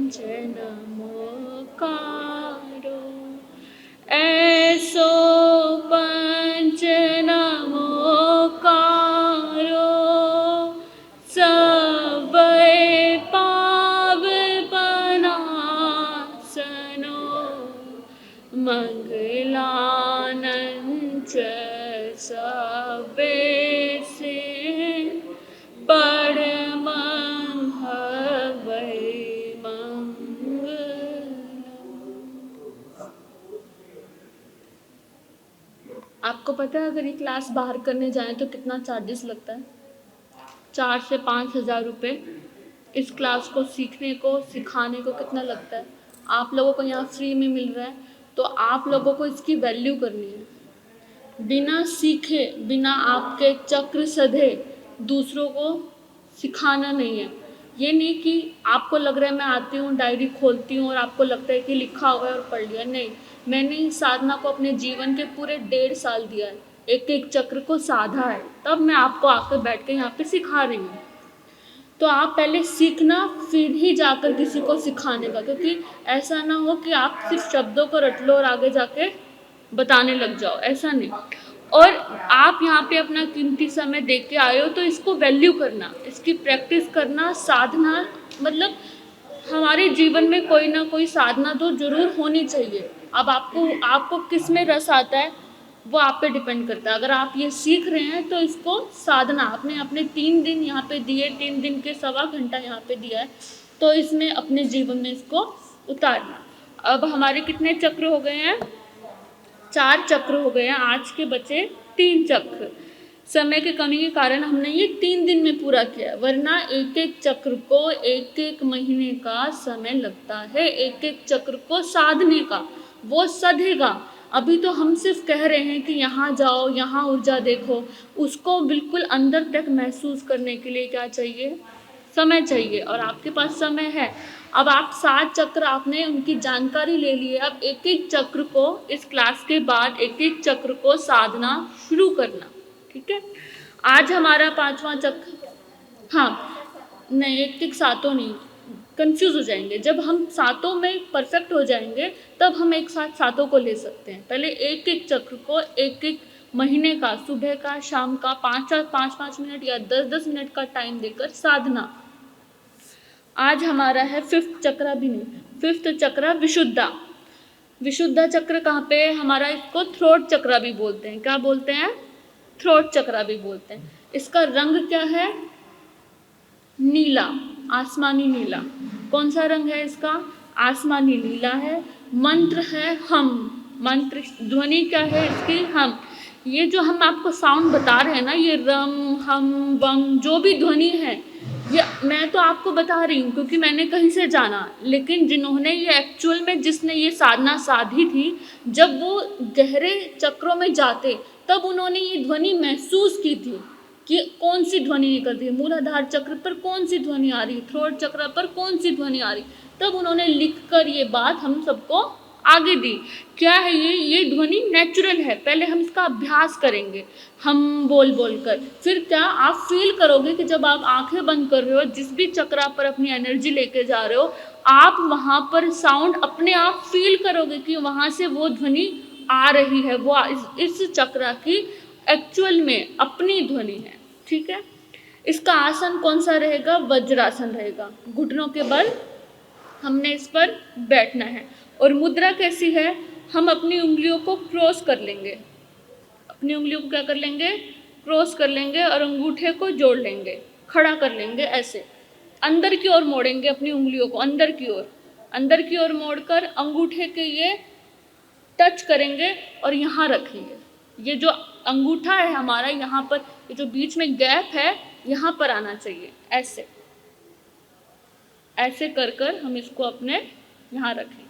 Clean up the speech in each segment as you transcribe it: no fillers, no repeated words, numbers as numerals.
नमोकारो ऐसो पंच नमोकारो सबे पाव बनासनो मंगलानंच सबे से परमं हवै आपको पता है अगर ये क्लास बाहर करने जाएं तो कितना चार्जेस लगता है? 4 से 5 हज़ार रुपये। इस क्लास को सीखने को सिखाने को कितना लगता है? आप लोगों को यहाँ फ्री में मिल रहा है तो आप लोगों को इसकी वैल्यू करनी है। बिना सीखे, बिना आपके चक्र सधे दूसरों को सिखाना नहीं है। ये नहीं कि आपको लग रहा है मैं आती हूँ, डायरी खोलती हूँ और आपको लगता है कि लिखा हुआ है और पढ़ लिया। नहीं, मैंने इस साधना को अपने जीवन के पूरे 1.5 साल दिया है, एक एक चक्र को साधा है, तब मैं आपको आकर बैठ के यहाँ पे सिखा रही हूँ। तो आप पहले सीखना, फिर ही जाकर किसी को सिखाने का, क्योंकि ऐसा ना हो कि आप सिर्फ शब्दों को रट लो और आगे जाके बताने लग जाओ, ऐसा नहीं। और आप यहाँ पे अपना कीमती समय दे के आए हो तो इसको वैल्यू करना, इसकी प्रैक्टिस करना, साधना, मतलब हमारे जीवन में कोई ना कोई साधना तो जरूर होनी चाहिए। अब आपको किस में रस आता है वो आप पे डिपेंड करता है। अगर आप ये सीख रहे हैं तो इसको साधना आपने अपने 3 दिन यहाँ पे दिए, 3 दिन के 1.25 घंटा यहाँ पे दिया है, तो इसमें अपने जीवन में इसको उतारना। अब हमारे कितने चक्र हो गए हैं? 4 चक्र हो गए हैं, आज के बचे 3 चक्र। समय की कमी के कारण हमने ये 3 दिन में पूरा किया, वरना एक एक चक्र को 1-1 महीने का समय लगता है। एक एक चक्र को साधने का, वो सधेगा। अभी तो हम सिर्फ कह रहे हैं कि यहाँ जाओ, यहाँ ऊर्जा देखो, उसको बिल्कुल अंदर तक महसूस करने के लिए क्या चाहिए? समय चाहिए, और आपके पास समय है। अब आप 7 चक्र आपने उनकी जानकारी ले ली है, अब एक एक चक्र को इस क्लास के बाद एक एक चक्र को साधना शुरू करना, ठीक है? आज हमारा 5वां चक्र, हाँ नहीं, एक एक सातों नहीं, कंफ्यूज हो जाएंगे। जब हम सातों में परफेक्ट हो जाएंगे तब हम एक साथ सातों को ले सकते हैं। पहले एक एक चक्र को एक एक महीने का, सुबह का, शाम का 5-5 मिनट या 10-10 मिनट का टाइम देकर साधना। आज हमारा है 5th चक्र, भी नहीं, 5th चक्र विशुद्धा। विशुद्धा चक्र कहाँ पे है हमारा? इसको थ्रोट चक्र भी बोलते हैं। क्या बोलते हैं? थ्रोट चक्र भी बोलते हैं। इसका रंग क्या है? नीला, आसमानी नीला। कौन सा रंग है इसका? आसमानी नीला है। मंत्र है हम, मंत्र ध्वनि क्या है इसकी? हम। ये जो हम आपको साउंड बता रहे हैं ना, ये रम, हम, बम, जो भी ध्वनि है, ये मैं तो आपको बता रही हूँ क्योंकि मैंने कहीं से जाना, लेकिन जिन्होंने ये एक्चुअल में, जिसने ये साधना साधी थी, जब वो गहरे चक्रों में जाते तब उन्होंने ये ध्वनि महसूस की थी कि कौन सी ध्वनि निकलती है, मूलाधार चक्र पर कौन सी ध्वनि आ रही, थ्रोट चक्र पर कौन सी ध्वनि आ रही। तब उन्होंने लिखकर ये बात हम सबको आगे दी। क्या है ये ध्वनि नेचुरल है। पहले हम इसका अभ्यास करेंगे, हम बोल बोल कर, फिर क्या आप फील करोगे कि जब आप आंखें बंद कर रहे हो, जिस भी चक्र पर अपनी एनर्जी लेके जा रहे हो, आप वहाँ पर साउंड अपने आप फील करोगे कि वहाँ से वो ध्वनि आ रही है, वो इस चक्र की एक्चुअल में अपनी ध्वनि है, ठीक है? इसका आसन कौन सा रहेगा? वज्रासन रहेगा। घुटनों के बल हमने इस पर बैठना है। और मुद्रा कैसी है? हम अपनी उंगलियों को क्रॉस कर लेंगे, अपनी उंगलियों को क्या कर लेंगे? क्रॉस कर लेंगे और अंगूठे को जोड़ लेंगे, खड़ा कर लेंगे, ऐसे अंदर की ओर मोड़ेंगे अपनी उंगलियों को, अंदर की ओर मोड़कर अंगूठे के ये टच करेंगे और यहाँ रखेंगे। ये जो अंगूठा है हमारा, यहाँ पर ये जो बीच में गैप है, यहाँ पर आना चाहिए, ऐसे ऐसे कर कर हम इसको अपने यहाँ रखेंगे।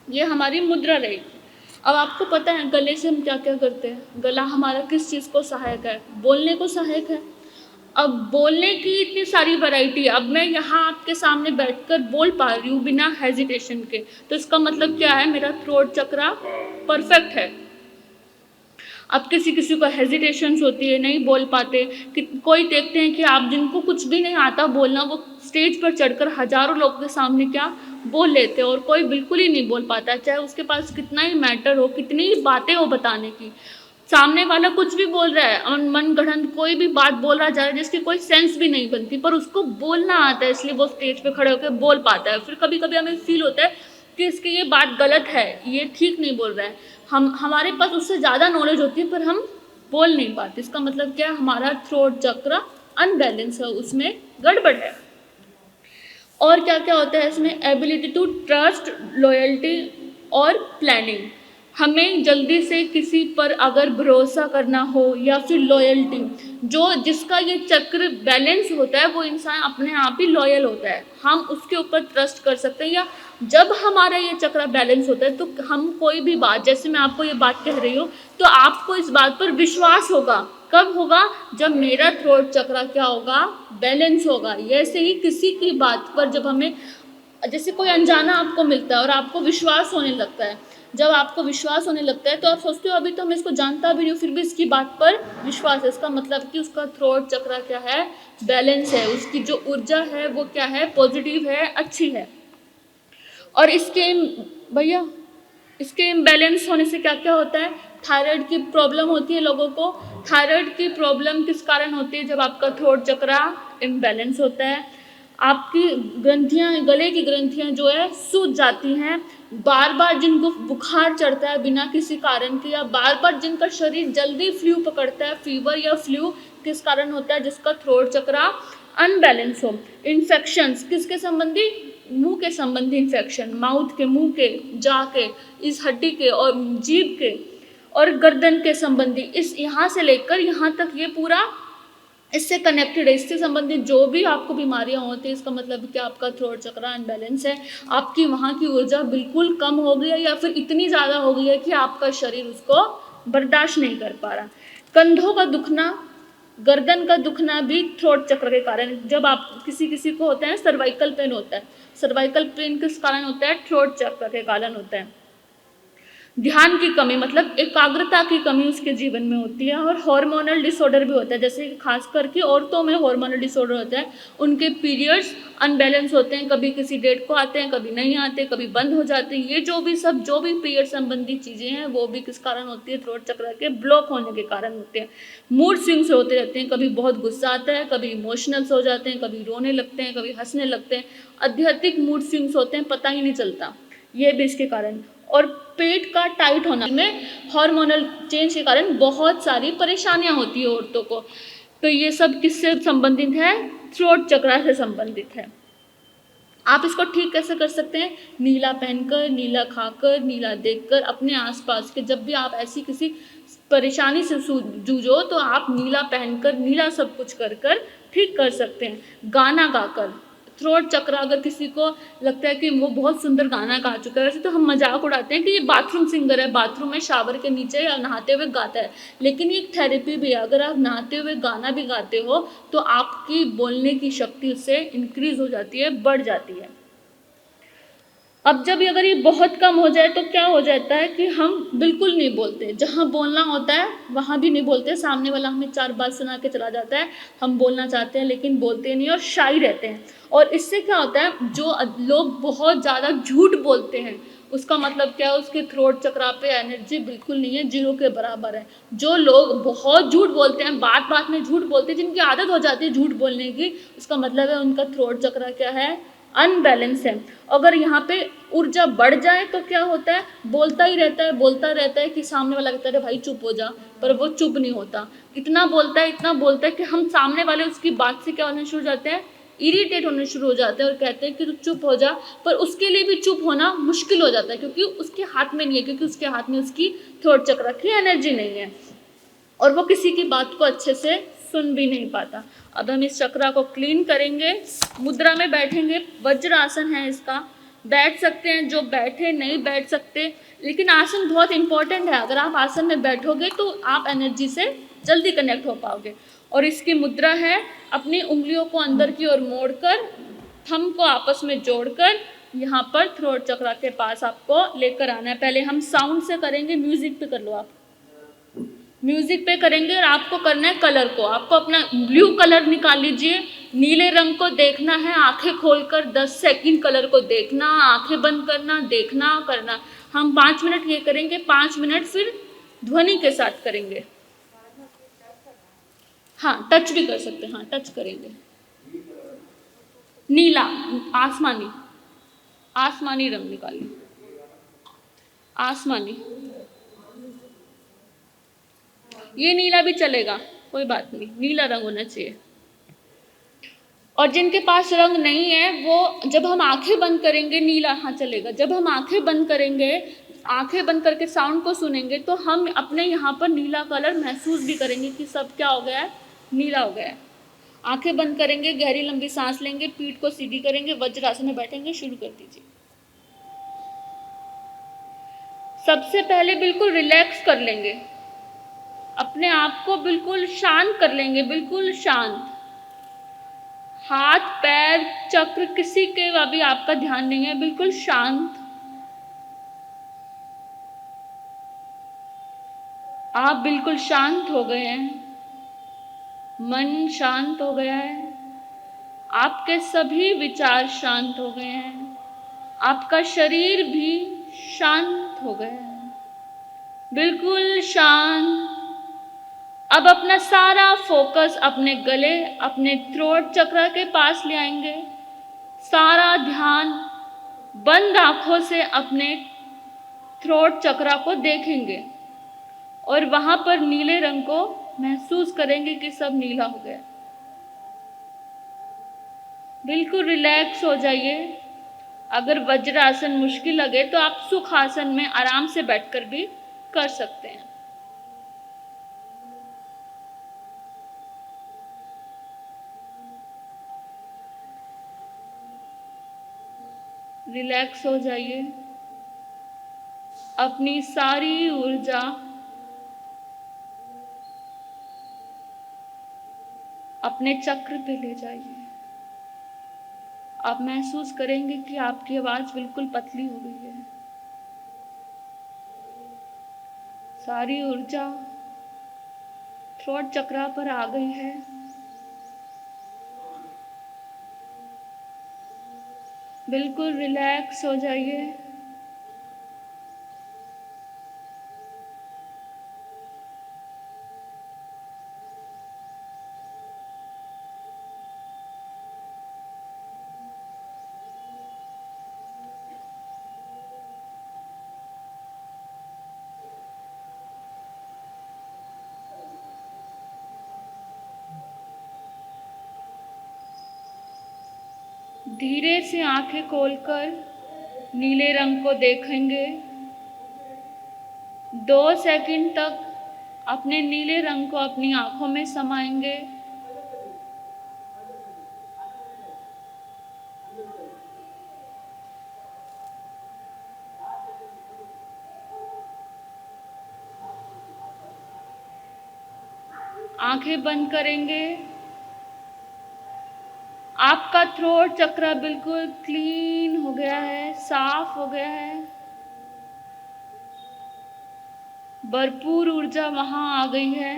ये हमारी मुद्रा रहेगी। अब आपको पता है गले से हम क्या क्या करते हैं? गला हमारा किस चीज़ को सहायक है? बोलने को सहायक है। अब बोलने की इतनी सारी वैरायटी है। अब मैं यहाँ आपके सामने बैठकर बोल पा रही हूँ बिना हेजिटेशन के, तो इसका मतलब क्या है? मेरा थ्रोट चक्र परफेक्ट है। अब किसी किसी को हेजिटेशंस होती है, नहीं बोल पाते। कोई देखते हैं कि आप जिनको कुछ भी नहीं आता बोलना, वो स्टेज पर चढ़कर हजारों लोगों के सामने क्या बोल लेते हैं और कोई बिल्कुल ही नहीं बोल पाता, चाहे उसके पास कितना ही मैटर हो, कितनी ही बातें हो बताने की। सामने वाला कुछ भी बोल रहा है, मन गढ़ंत कोई भी बात बोल रहा जा रहा है जिसकी कोई सेंस भी नहीं बनती, पर उसको बोलना आता है, इसलिए वो स्टेज पे खड़े होकर बोल पाता है। फिर कभी कभी हमें फील होता है कि इसकी ये बात गलत है, ये ठीक नहीं बोल रहा है, हमारे पास उससे ज़्यादा नॉलेज होती है पर हम बोल नहीं पाते। इसका मतलब क्या है, हमारा थ्रोट चक्र अनबैलेंस है, उसमें गड़बड़ है। और क्या क्या होता है इसमें, एबिलिटी टू ट्रस्ट, लॉयल्टी और प्लानिंग। हमें जल्दी से किसी पर अगर भरोसा करना हो या फिर लॉयल्टी, जो जिसका ये चक्र बैलेंस होता है वो इंसान अपने आप ही लॉयल होता है, हम उसके ऊपर ट्रस्ट कर सकते हैं। या जब हमारा ये चक्र बैलेंस होता है तो हम कोई भी बात, जैसे मैं आपको ये बात कह रही हूँ तो आपको इस बात पर विश्वास होगा। कब होगा, जब मेरा थ्रोट चक्र क्या होगा, बैलेंस होगा। ऐसे ही किसी की बात पर जब हमें, जैसे कोई अनजाना आपको मिलता है और आपको विश्वास होने लगता है, जब आपको विश्वास होने लगता है तो आप सोचते हो अभी तो मैं इसको जानता भी नहीं हूँ फिर भी इसकी बात पर विश्वास है। इसका मतलब कि उसका थ्रोट चक्र क्या है, बैलेंस है, उसकी जो ऊर्जा है वो क्या है, पॉजिटिव है, अच्छी है। और इसके भैया इसके इम्बैलेंस होने से क्या क्या होता है, थायराइड की प्रॉब्लम होती है लोगों को। थायराइड की प्रॉब्लम किस कारण होती है, जब आपका थ्रोट चक्र इम्बैलेंस होता है, आपकी ग्रंथियां, गले की ग्रंथियां जो है सूज जाती हैं। बार बार जिनको बुखार चढ़ता है बिना किसी कारण के, या बार बार जिनका शरीर जल्दी फ्लू पकड़ता है, फीवर या फ्लू किस कारण होता है, जिसका थ्रोट चक्र अनबैलेंस हो। इन्फेक्शंस किसके संबंधी, मुंह के संबंधी इन्फेक्शन, माउथ के, मुंह के, जा के, इस हड्डी के और जीभ के और गर्दन के संबंधी, इस यहाँ से लेकर यहाँ तक ये पूरा इससे कनेक्टेड है। इससे संबंधित जो भी आपको बीमारियां होती है, इसका मतलब कि आपका थ्रोट चक्र अनबैलेंस है, आपकी वहाँ की ऊर्जा बिल्कुल कम हो गई है या फिर इतनी ज़्यादा हो गई है कि आपका शरीर उसको बर्दाश्त नहीं कर पा रहा। कंधों का दुखना, गर्दन का दुखना भी थ्रोट चक्र के कारण। जब आप किसी को होता है सर्वाइकल पेन होता है, सर्वाइकल पेन किस कारण होता है, थ्रोट चक्र के कारण होता है। ध्यान की कमी मतलब एकाग्रता की कमी उसके जीवन में होती है। और हार्मोनल डिसऑर्डर भी होता है, जैसे खास करके औरतों में हार्मोनल डिसऑर्डर होता है, उनके पीरियड्स अनबैलेंस होते हैं, कभी किसी डेट को आते हैं, कभी नहीं आते, कभी बंद हो जाते हैं। ये जो भी पीरियड संबंधी चीज़ें हैं वो भी किस कारण होती है, थ्रोट चक्र के ब्लॉक होने के कारण होते हैं। मूड स्विंग्स होते रहते हैं, कभी बहुत गुस्सा आता है, कभी इमोशनल्स हो जाते हैं, कभी रोने लगते हैं, कभी हंसने लगते हैं, आध्यात्मिक मूड स्विंग्स होते हैं, पता ही नहीं चलता, ये भी इसके कारण। और पेट का टाइट होना में हार्मोनल चेंज के कारण बहुत सारी परेशानियां होती है औरतों को। तो ये सब किससे संबंधित है, थ्रोट चक्र से संबंधित है। आप इसको ठीक कैसे कर सकते हैं, नीला पहनकर, नीला खाकर, नीला देखकर, अपने आसपास के जब भी आप ऐसी किसी परेशानी से जूझो तो आप नीला पहनकर, नीला सब कुछ कर कर ठीक कर सकते हैं। गाना गाकर, थ्रोट चक्र अगर किसी को लगता है कि वो बहुत सुंदर गाना गा चुका है, वैसे तो हम मजाक उड़ाते हैं कि ये बाथरूम सिंगर है, बाथरूम में शावर के नीचे या नहाते हुए गाता है, लेकिन ये एक थेरेपी भी है। अगर आप नहाते हुए गाना भी गाते हो तो आपकी बोलने की शक्ति उससे इंक्रीज हो जाती है, बढ़ जाती है। अब जब अगर ये बहुत कम हो जाए तो क्या हो जाता है कि हम बिल्कुल नहीं बोलते, जहाँ बोलना होता है वहाँ भी नहीं बोलते, सामने वाला हमें 4 बात सुना के चला जाता है, हम बोलना चाहते हैं लेकिन बोलते नहीं और शाई रहते हैं। और इससे क्या होता है, जो लोग बहुत ज़्यादा झूठ बोलते हैं उसका मतलब क्या है, उसके थ्रोट चक्र पे एनर्जी बिल्कुल नहीं है, 0 के बराबर है। जो लोग बहुत झूठ बोलते हैं, बात बात में झूठ बोलते हैं, जिनकी आदत हो जाती है झूठ बोलने की, उसका मतलब है उनका थ्रोट चक्र क्या है, अनबैलेंस है। अगर यहाँ पे ऊर्जा बढ़ जाए तो क्या होता है, बोलता ही रहता है, बोलता रहता है कि सामने वाला कहता है भाई चुप हो जा, पर वो चुप नहीं होता, इतना बोलता है कि हम सामने वाले उसकी बात से क्या होने शुरू हो जाते हैं, इरिटेट होने शुरू हो जाते हैं और कहते हैं कि तू चुप हो जा, पर उसके लिए भी चुप होना मुश्किल हो जाता है क्योंकि उसके हाथ में नहीं है, क्योंकि उसके हाथ में उसकी थ्रोट चक्र की एनर्जी नहीं है और वो किसी की बात को अच्छे से सुन भी नहीं पाता। अब हम इस चक्र को क्लीन करेंगे, मुद्रा में बैठेंगे, वज्र आसन है इसका, बैठ सकते हैं, जो बैठे नहीं बैठ सकते, लेकिन आसन बहुत इंपॉर्टेंट है। अगर आप आसन में बैठोगे तो आप एनर्जी से जल्दी कनेक्ट हो पाओगे। और इसकी मुद्रा है, अपनी उंगलियों को अंदर की ओर मोड़कर, थंब को आपस में जोड़कर यहाँ पर थ्रोट चक्र के पास आपको लेकर आना है। पहले हम साउंड से करेंगे, म्यूजिक पे कर लो आप, म्यूजिक पे करेंगे और आपको करना है कलर को। आपको अपना ब्लू कलर निकाल लीजिए, नीले रंग को देखना है, आंखें खोलकर 10 सेकंड कलर को देखना, आंखें बंद करना, देखना, करना। हम 5 मिनट ये करेंगे, 5 मिनट फिर ध्वनि के साथ करेंगे। हाँ, टच भी कर सकते हैं, हाँ टच करेंगे। नीला, आसमानी, आसमानी रंग निकालिए, आसमानी। ये नीला भी चलेगा, कोई बात नहीं, नीला रंग होना चाहिए। और जिनके पास रंग नहीं है वो, जब हम आंखें बंद करेंगे, नीला हाँ चलेगा। जब हम आंखें बंद करेंगे, आंखें बंद करके साउंड को सुनेंगे, तो हम अपने यहाँ पर नीला कलर महसूस भी करेंगे कि सब क्या हो गया है, नीला हो गया है। आंखें बंद करेंगे, गहरी लंबी सांस लेंगे, पीठ को सीधी करेंगे, वज्रासन में बैठेंगे। शुरू कर दीजिए। सबसे पहले बिल्कुल रिलैक्स कर लेंगे, अपने आप को बिल्कुल शांत कर लेंगे, बिल्कुल शांत। हाथ पैर चक्र किसी के अभी आपका ध्यान नहीं है, बिल्कुल शांत। आप बिल्कुल शांत हो गए हैं, मन शांत हो गया है, आपके सभी विचार शांत हो गए हैं, आपका शरीर भी शांत हो गया है, बिल्कुल शांत। अब अपना सारा फोकस अपने गले, अपने थ्रोट चक्र के पास ले आएंगे। सारा ध्यान बंद आंखों से अपने थ्रोट चक्र को देखेंगे और वहां पर नीले रंग को महसूस करेंगे कि सब नीला हो गया। बिल्कुल रिलैक्स हो जाइए। अगर वज्रासन मुश्किल लगे तो आप सुख आसन में आराम से बैठकर भी कर सकते हैं। रिलैक्स हो जाइए, अपनी सारी ऊर्जा अपने चक्र पे ले जाइए। आप महसूस करेंगे कि आपकी आवाज बिल्कुल पतली हो गई है। सारी ऊर्जा थ्रोट चक्र पर आ गई है। बिल्कुल रिलैक्स हो जाइए। धीरे से आंखें खोलकर नीले रंग को देखेंगे। 2 सेकंड तक अपने नीले रंग को अपनी आंखों में समाएंगे। आंखें बंद करेंगे। आपका थ्रोट चक्र बिल्कुल क्लीन हो गया है, साफ हो गया है। भरपूर ऊर्जा वहां आ गई है।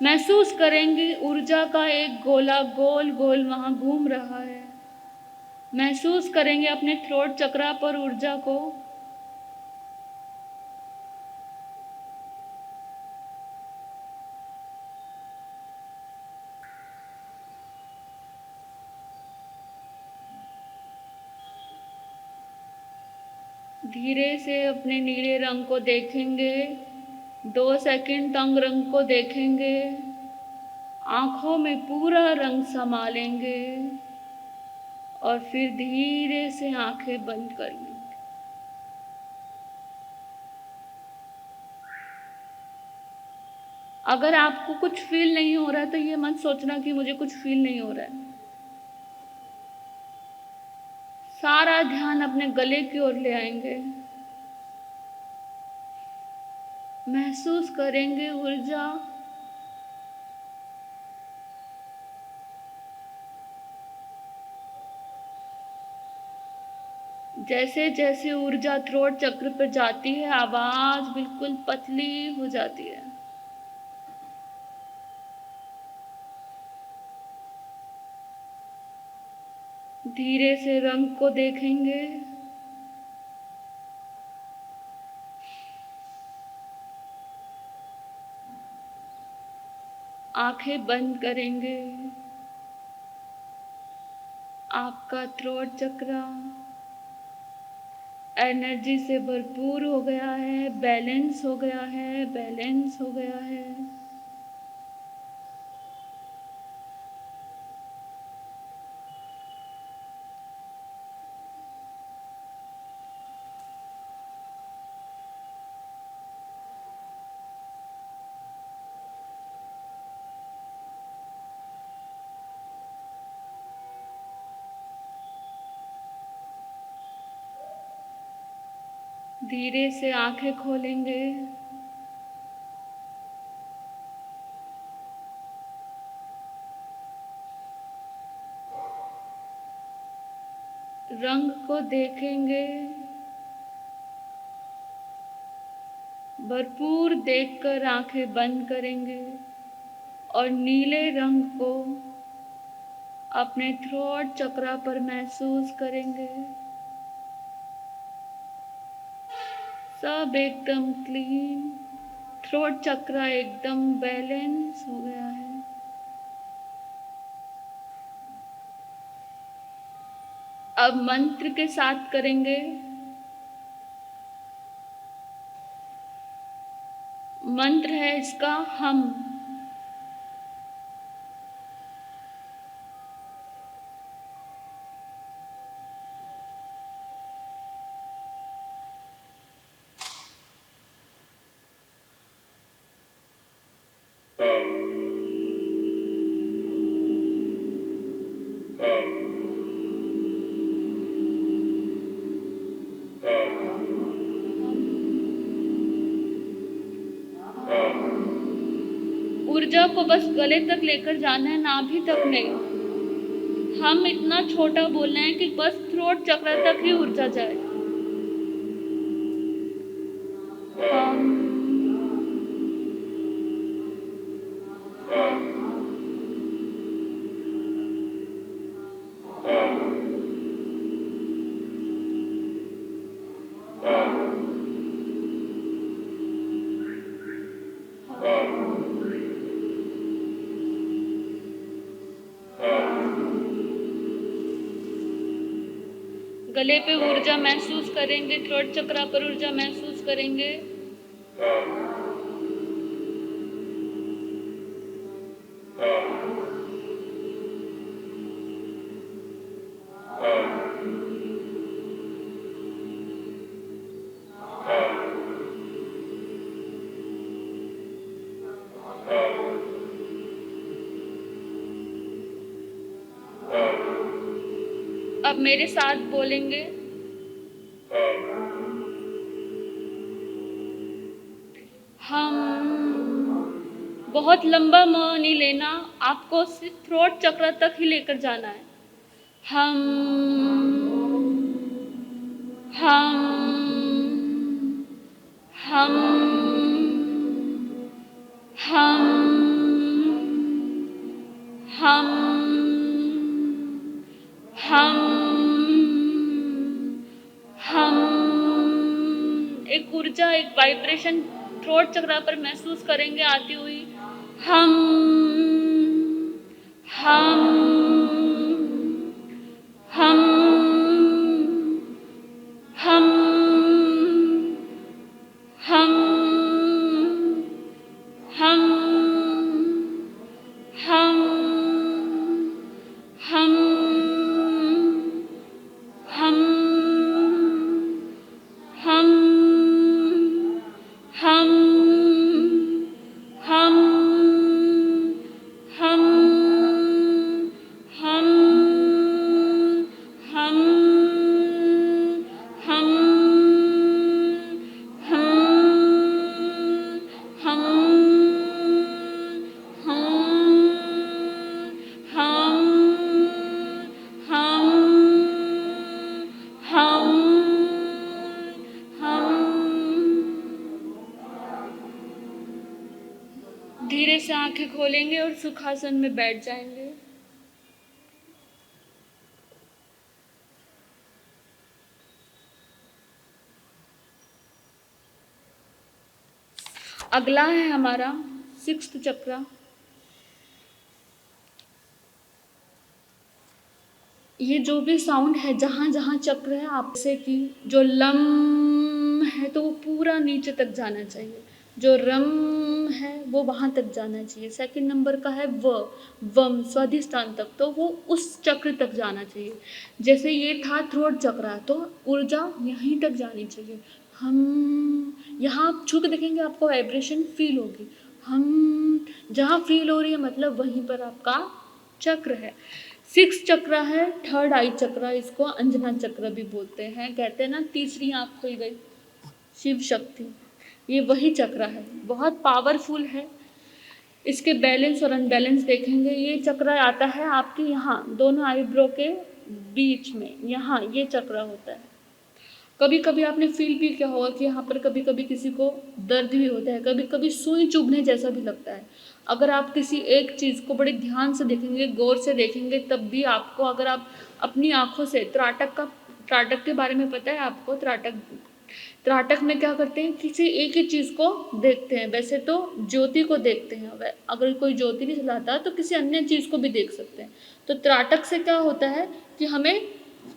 महसूस करेंगे ऊर्जा का एक गोला गोल गोल वहां घूम रहा है। महसूस करेंगे अपने थ्रोट चक्र पर ऊर्जा को। धीरे से अपने नीले रंग को देखेंगे। 2 सेकंड तंग रंग को देखेंगे। आंखों में पूरा रंग समा लेंगे और फिर धीरे से आंखें बंद कर लेंगे। अगर आपको कुछ फील नहीं हो रहा है तो ये मत सोचना कि मुझे कुछ फील नहीं हो रहा है। सारा ध्यान अपने गले की ओर ले आएंगे। महसूस करेंगे ऊर्जा। जैसे जैसे ऊर्जा थ्रोट चक्र पर जाती है, आवाज बिल्कुल पतली हो जाती है। धीरे से रंग को देखेंगे। आंखें बंद करेंगे। आपका थ्रोट चक्र एनर्जी से भरपूर हो गया है, बैलेंस हो गया है, बैलेंस हो गया है। धीरे से आंखें खोलेंगे। रंग को देखेंगे। भरपूर देखकर आंखें बंद करेंगे और नीले रंग को अपने थ्रोट चक्र पर महसूस करेंगे। सब एकदम क्लीन, थ्रोट चक्र एकदम बैलेंस हो गया है। अब मंत्र के साथ करेंगे। मंत्र है इसका हम। ऊर्जा को बस गले तक लेकर जाना है, नाभि तक नहीं। हम इतना छोटा बोल रहे हैं कि बस थ्रोट चक्र तक ही ऊर्जा जाए। गले पे ऊर्जा महसूस करेंगे, थ्रोट चक्र पर ऊर्जा महसूस करेंगे। अब मेरे साथ बोलेंगे। हम। बहुत लंबा म नहीं लेना, आपको सिर्फ थ्रोट चक्र तक ही लेकर जाना है। हम। हम। हम। हम। हम। हम। हम। एक ऊर्जा, एक वाइब्रेशन थ्रोट चक्र पर महसूस करेंगे आती हुई। हम। हम। हम। हम। हम। हम। हम। हम। हम। हम। हम। हम। हम। हम। हम। हम। धीरे से आंखें खोलेंगे और सुखासन में बैठ जाएंगे। अगला है हमारा 6th चक्र। ये जो भी साउंड है, जहाँ जहाँ चक्र है, आपसे कि जो लम है तो वो पूरा नीचे तक जाना चाहिए, जो रम है वो वहाँ तक जाना चाहिए। सेकंड नंबर का है वम, स्वादिष्टान तक, तो वो उस चक्र तक जाना चाहिए। जैसे ये था थ्रोट चक्र, तो ऊर्जा यहीं तक जानी चाहिए। हम यहाँ आप छू के देखेंगे, आपको वाइब्रेशन फील होगी। हम जहाँ फील हो रही है मतलब वहीं पर आपका चक्र है। 6 चक्र है, थर्ड आई चक्र, इसको अंजना चक्र भी बोलते हैं। कहते हैं ना तीसरी आँख खुल गई, शिव शक्ति, ये वही चक्र है, बहुत पावरफुल है। इसके बैलेंस और अनबैलेंस देखेंगे। ये चक्र आता है आपके यहाँ दोनों आईब्रो के बीच में, यहाँ ये चक्र होता है। कभी कभी आपने फील भी किया होगा कि यहाँ पर कभी कभी किसी को दर्द भी होता है, कभी कभी सुई चुभने जैसा भी लगता है। अगर आप किसी एक चीज़ को बड़े ध्यान से देखेंगे, गौर से देखेंगे, तब भी आपको, अगर आप अपनी आँखों से त्राटक के बारे में पता है आपको? त्राटक में क्या करते हैं, किसी एक ही चीज़ को देखते हैं। वैसे तो ज्योति को देखते हैं, अगर कोई ज्योति नहीं जलाता तो किसी अन्य चीज़ को भी देख सकते हैं। तो त्राटक से क्या होता है कि हमें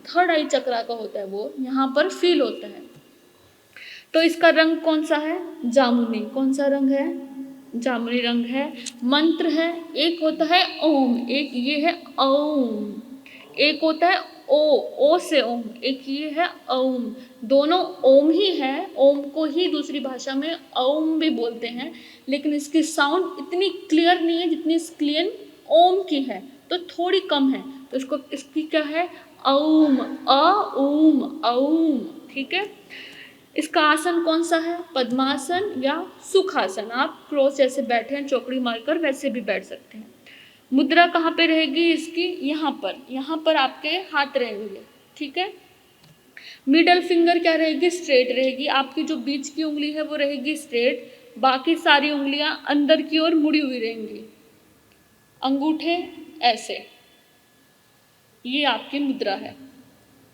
थर्ड आई चक्र का होता है, वो यहाँ पर फील होता है। तो इसका रंग कौन सा है? जामुनी। कौन सा रंग है? जामुनी रंग है। मंत्र है, एक होता है ओम, एक ये है ओम, एक होता है ओ से ओम, एक ये है ओम। दोनों ओम ही है, ओम को ही दूसरी भाषा में ओम भी बोलते हैं, लेकिन इसकी साउंड इतनी क्लियर नहीं है जितनी क्लियर ओम की है, तो थोड़ी कम है। तो इसकी क्या है? ओम, ओम, ओम। ठीक है। इसका आसन कौन सा है? पद्मासन या सुखासन। आप क्रॉस जैसे बैठे हैं, चौकड़ी मारकर, वैसे भी बैठ सकते हैं। मुद्रा कहाँ पे रहेगी इसकी? यहाँ पर आपके हाथ रहेंगे। ठीक है। मिडल फिंगर क्या रहेगी? स्ट्रेट रहेगी। आपकी जो बीच की उंगली है वो रहेगी स्ट्रेट, बाकी सारी उंगलियां अंदर की ओर मुड़ी हुई रहेंगी। अंगूठे ऐसे, ये आपकी मुद्रा है।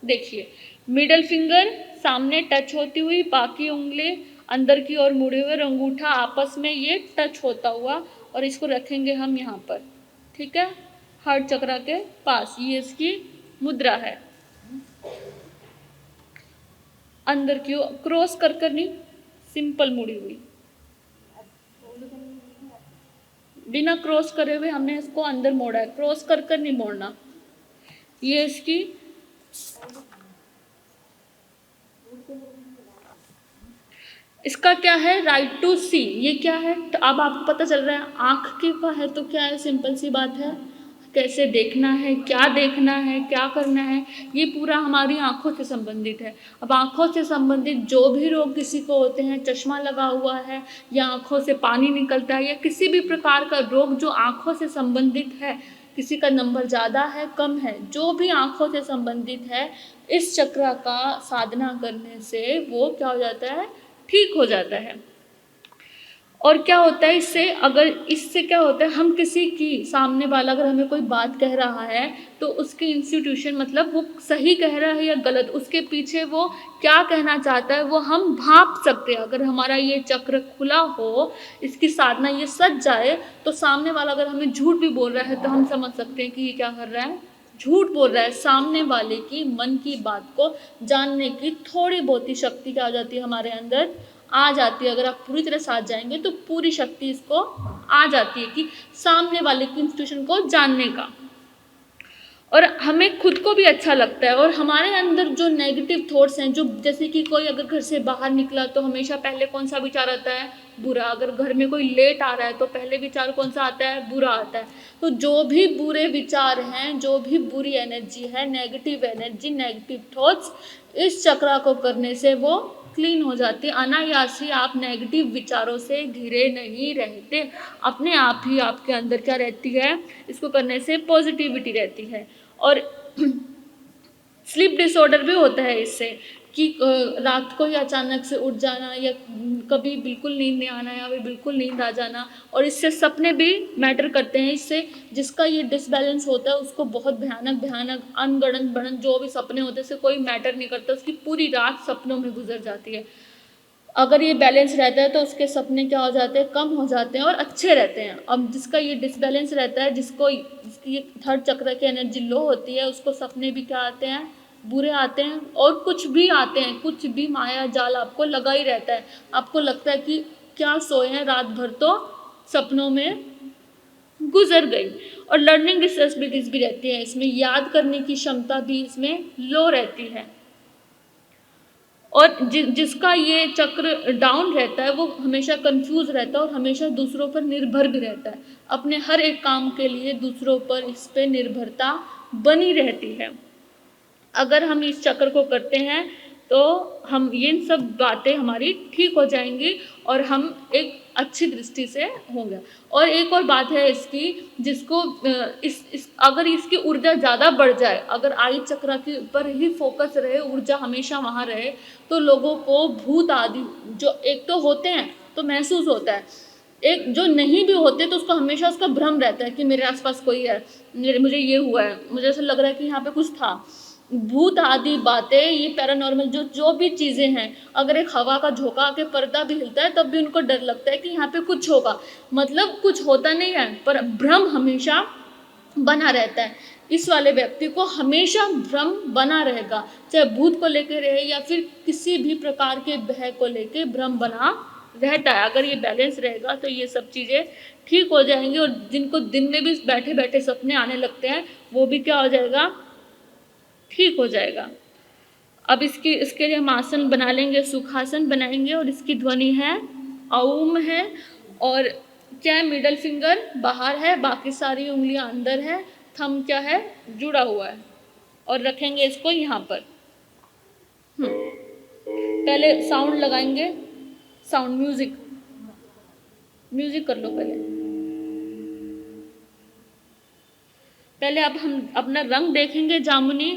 देखिए, मिडल फिंगर सामने टच होती हुई, बाकी उंगली अंदर की ओर मुड़े हुए, अंगूठा आपस में ये टच होता हुआ, और इसको रखेंगे हम यहाँ पर। ठीक है, हार्ट चक्र के पास, ये इसकी मुद्रा है। अंदर की ओर क्रॉस कर नहीं, सिंपल मुड़ी हुई, बिना क्रॉस करे हुए हमने इसको अंदर मोड़ा है, क्रॉस कर नहीं मोड़ना। ये इसकी इसका क्या है? राइट टू सी। ये क्या है? तो अब आपको पता चल रहा है आँख के का है तो क्या है? सिंपल सी बात है, कैसे देखना है, क्या देखना है, क्या करना है, ये पूरा हमारी आँखों से संबंधित है। अब आँखों से संबंधित जो भी रोग किसी को होते हैं, चश्मा लगा हुआ है या आँखों से पानी निकलता है या किसी भी प्रकार का रोग जो आँखों से संबंधित है, किसी का नंबर ज़्यादा है, कम है, जो भी आँखों से संबंधित है, इस चक्र का साधना करने से वो क्या हो जाता है? ठीक हो जाता है। और क्या होता है इससे क्या होता है, हम किसी की, सामने वाला अगर हमें कोई बात कह रहा है तो उसके इंस्टीट्यूशन, मतलब वो सही कह रहा है या गलत, उसके पीछे वो क्या कहना चाहता है वो हम भाप सकते हैं। अगर हमारा ये चक्र खुला हो, इसकी साधना ये सज जाए, तो सामने वाला अगर हमें झूठ भी बोल रहा है तो हम समझ सकते हैं कि ये क्या कर रहा है? झूठ बोल रहा है। सामने वाले की मन की बात को जानने की थोड़ी बहुत ही शक्ति क्या हो जाती है? हमारे अंदर आ जाती है। अगर आप पूरी तरह साथ जाएंगे तो पूरी शक्ति इसको आ जाती है कि सामने वाले की इंस्टीट्यूशन को जानने का, और हमें खुद को भी अच्छा लगता है। और हमारे अंदर जो नेगेटिव थॉट्स हैं, जो जैसे कि कोई अगर घर से बाहर निकला तो हमेशा पहले कौन सा विचार आता है? बुरा। अगर घर में कोई लेट आ रहा है तो पहले विचार कौन सा आता है? बुरा आता है। तो जो भी बुरे विचार हैं, जो भी बुरी एनर्जी है, नेगेटिव एनर्जी, नेगेटिव थॉट्स, इस चक्र को करने से वो क्लीन हो जाती है। अनायास ही आप नेगेटिव विचारों से घिरे नहीं रहते, अपने आप ही आपके अंदर क्या रहती है? इसको करने से पॉजिटिविटी रहती है। और स्लीप डिसऑर्डर भी होता है इससे, कि रात को ही अचानक से उठ जाना, या कभी बिल्कुल नींद नहीं आना, या फिर बिल्कुल नींद आ जाना। और इससे सपने भी मैटर करते हैं। इससे जिसका ये डिसबैलेंस होता है उसको बहुत भयानक अनगढ़ंत जो भी सपने होते हैं, इससे कोई मैटर नहीं करता, उसकी पूरी रात सपनों में गुजर जाती है। अगर ये बैलेंस रहता है तो उसके सपने क्या हो जाते हैं, कम हो जाते हैं और अच्छे रहते हैं। अब जिसका ये डिसबैलेंस रहता है, जिसकी थर्ड चक्र की एनर्जी लो होती है, उसको सपने भी क्या आते हैं, बुरे आते हैं, और कुछ भी आते हैं, कुछ भी माया जाल आपको लगा ही रहता है। आपको लगता है कि क्या सोए हैं रात भर, तो सपनों में गुजर गई। और लर्निंग डिसेबिलिटीज भी रहती है इसमें, याद करने की क्षमता भी इसमें लो रहती है। और जिसका ये चक्र डाउन रहता है वो हमेशा कंफ्यूज रहता है और हमेशा दूसरों पर निर्भर भी रहता है। अपने हर एक काम के लिए दूसरों पर इस पे निर्भरता बनी रहती है। अगर हम इस चक्र को करते हैं तो हम ये सब बातें हमारी ठीक हो जाएंगी और हम एक अच्छी दृष्टि से होंगे। और एक और बात है इसकी, जिसको अगर इसकी ऊर्जा ज़्यादा बढ़ जाए, अगर आई चक्र के ऊपर ही फोकस रहे, ऊर्जा हमेशा वहाँ रहे, तो लोगों को भूत आदि जो एक तो होते हैं तो महसूस होता है, एक जो नहीं भी होते तो उसको हमेशा उसका भ्रम रहता है कि मेरे आसपास कोई है, मुझे ये हुआ है, मुझे ऐसा लग रहा है कि यहाँ पे कुछ था। भूत आदि बातें, ये पैरानॉर्मल जो भी चीज़ें हैं, अगर एक हवा का झोंका आके पर्दा भी हिलता है तब भी उनको डर लगता है कि यहाँ पे कुछ होगा, मतलब कुछ होता नहीं है, पर भ्रम हमेशा बना रहता है। इस वाले व्यक्ति को हमेशा भ्रम बना रहेगा, चाहे भूत को लेकर रहे या फिर किसी भी प्रकार के भय को लेकर भ्रम बना रहता है। अगर ये बैलेंस रहेगा तो ये सब चीज़ें ठीक हो जाएंगी। और जिनको दिन में भी बैठे बैठे सपने आने लगते हैं, वो भी क्या हो जाएगा, ठीक हो जाएगा। अब इसके लिए हम आसन बना लेंगे, सुखासन बनाएंगे, और इसकी ध्वनि है औम है, और क्या है, मिडल फिंगर बाहर है, बाकी सारी उंगलियां अंदर है, थंब क्या है, जुड़ा हुआ है, और रखेंगे इसको यहाँ पर। पहले साउंड लगाएंगे, साउंड म्यूजिक कर लो पहले अब हम अपना रंग देखेंगे, जामुनी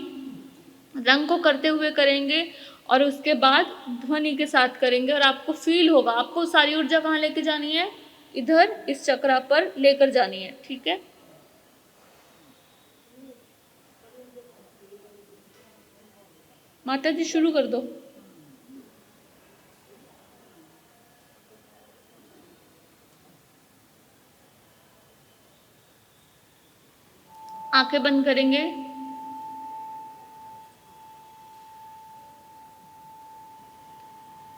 रंग को करते हुए करेंगे, और उसके बाद ध्वनि के साथ करेंगे, और आपको फील होगा, आपको सारी ऊर्जा कहाँ लेके जानी है, इधर इस चक्रा पर लेकर जानी है, ठीक है। माता जी शुरू कर दो। आंखें बंद करेंगे,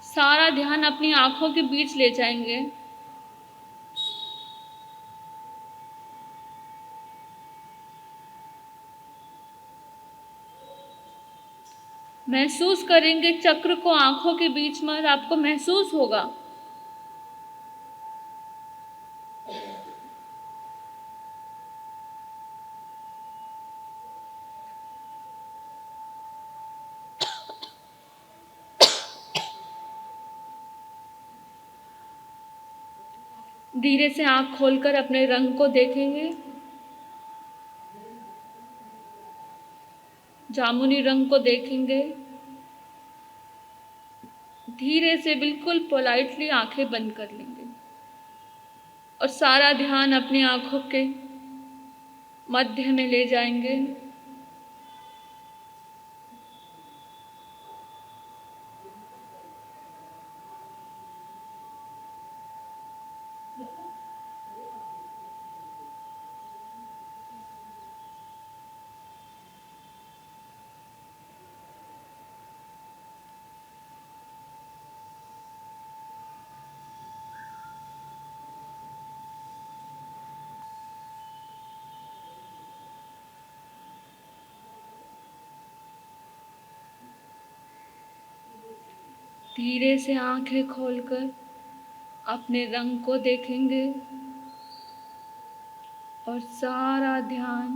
सारा ध्यान अपनी आंखों के बीच ले जाएंगे। महसूस करेंगे चक्र को आंखों के बीच में, आपको महसूस होगा। धीरे से आंख खोलकर अपने रंग को देखेंगे, जामुनी रंग को देखेंगे। धीरे से बिल्कुल पोलाइटली आंखें बंद कर लेंगे और सारा ध्यान अपनी आंखों के मध्य में ले जाएंगे। धीरे से आंखें खोलकर अपने रंग को देखेंगे और सारा ध्यान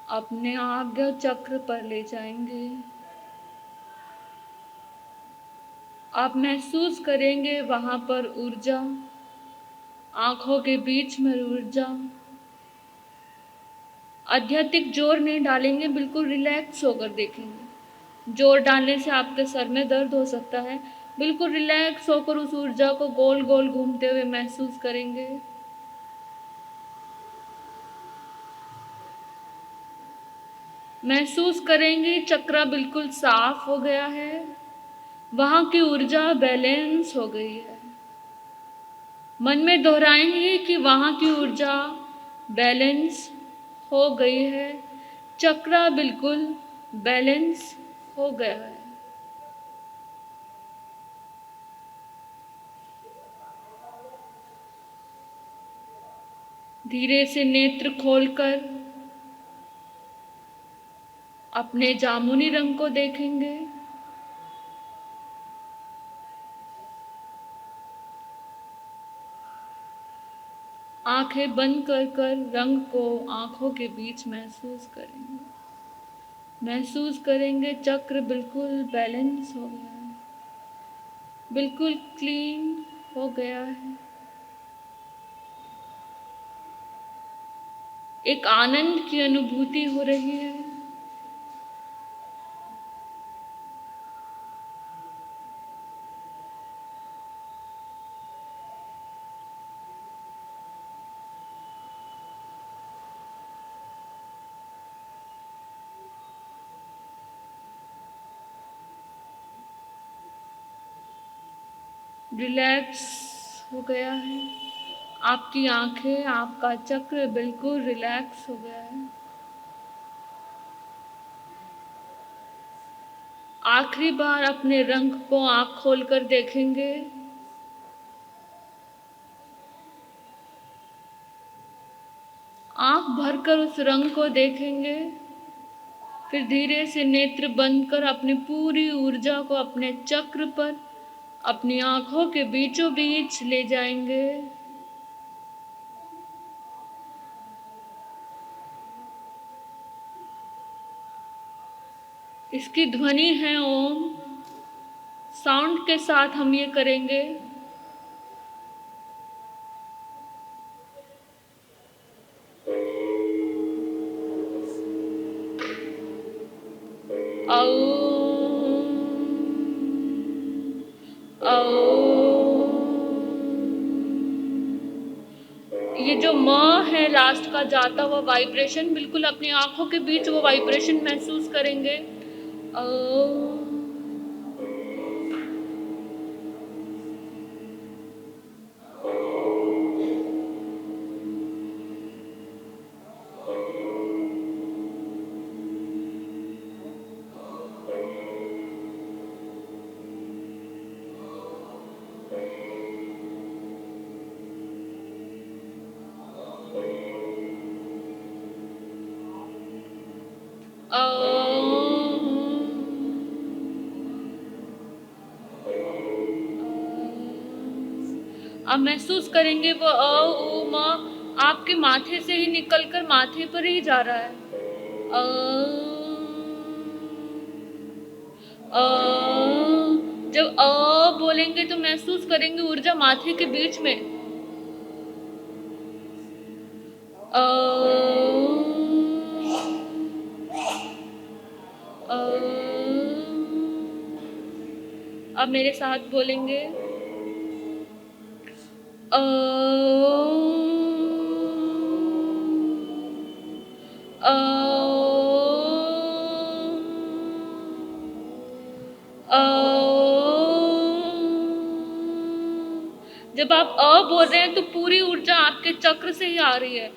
अपने आज्ञा चक्र पर ले जाएंगे। आप महसूस करेंगे वहां पर ऊर्जा, आंखों के बीच में ऊर्जा। आध्यात्मिक जोर नहीं डालेंगे, बिल्कुल रिलैक्स होकर देखेंगे। जोर डालने से आपके सर में दर्द हो सकता है, बिल्कुल रिलैक्स होकर उस ऊर्जा को गोल गोल घूमते हुए महसूस करेंगे। महसूस करेंगे चक्र बिल्कुल साफ हो गया है, वहाँ की ऊर्जा बैलेंस हो गई है। मन में दोहराएंगे कि वहाँ की ऊर्जा बैलेंस हो गई है, चक्र बिल्कुल बैलेंस हो गया है। धीरे से नेत्र खोलकर अपने जामुनी रंग को देखेंगे। आंखें बंद कर रंग को आंखों के बीच महसूस करेंगे। महसूस करेंगे चक्र बिल्कुल बैलेंस हो गया है, बिल्कुल क्लीन हो गया है। एक आनंद की अनुभूति हो रही है। रिलैक्स हो गया है आपकी आंखें, आपका चक्र बिल्कुल रिलैक्स हो गया है। आखिरी बार अपने रंग को आंख खोलकर देखेंगे। आंख भरकर उस रंग को देखेंगे। फिर धीरे से नेत्र बंद कर अपनी पूरी ऊर्जा को अपने चक्र पर, अपनी आंखों के बीचों बीच ले जाएंगे। इसकी ध्वनि है ओम। साउंड के साथ हम ये करेंगे। ये जो म है लास्ट का जाता हुआ वाइब्रेशन, बिल्कुल अपनी आंखों के बीच वो वाइब्रेशन महसूस करेंगे। अब महसूस करेंगे वो अ उ म आपके माथे से ही निकलकर माथे पर ही जा रहा है। जब बोलेंगे तो महसूस करेंगे ऊर्जा माथे के बीच में। अब मेरे साथ बोलेंगे। जब आप बोल रहे हैं तो पूरी ऊर्जा आपके चक्र से ही आ रही है।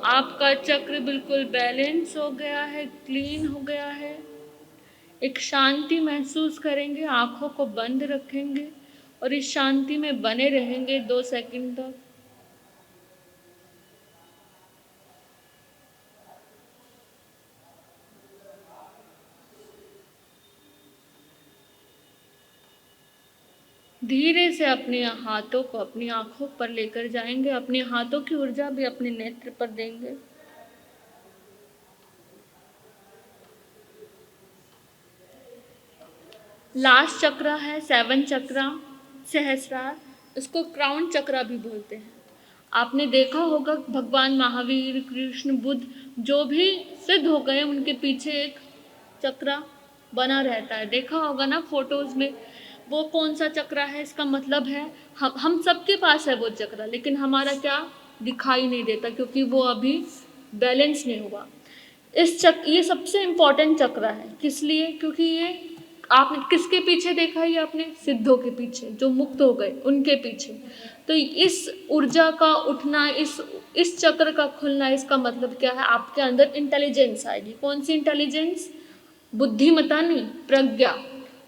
आपका चक्र बिल्कुल बैलेंस हो गया है, क्लीन हो गया है। एक शांति महसूस करेंगे, आँखों को बंद रखेंगे और इस शांति में बने रहेंगे 2 सेकंड तक। धीरे से अपने हाथों को अपनी आँखों पर लेकर जाएंगे, अपने हाथों की ऊर्जा भी अपने नेत्र पर देंगे। लास्ट चक्र है 7 चक्र, सहस्रार, इसको क्राउन चक्र भी बोलते हैं। आपने देखा होगा भगवान महावीर, कृष्ण, बुद्ध जो भी सिद्ध हो गए उनके पीछे एक चक्र बना रहता है, देखा होगा ना फोटोज में। वो कौन सा चक्र है, इसका मतलब है हम सबके पास है वो चक्र, लेकिन हमारा क्या दिखाई नहीं देता क्योंकि वो अभी बैलेंस नहीं हुआ। ये सबसे इम्पोर्टेंट चक्र है, किस लिए? क्योंकि ये आपने किसके पीछे देखा? ये आपने सिद्धों के पीछे, जो मुक्त हो गए उनके पीछे। तो इस ऊर्जा का उठना, इस चक्र का खुलना, इसका मतलब क्या है? आपके अंदर इंटेलिजेंस आएगी। कौन सी इंटेलिजेंस? बुद्धिमता नहीं, प्रज्ञा,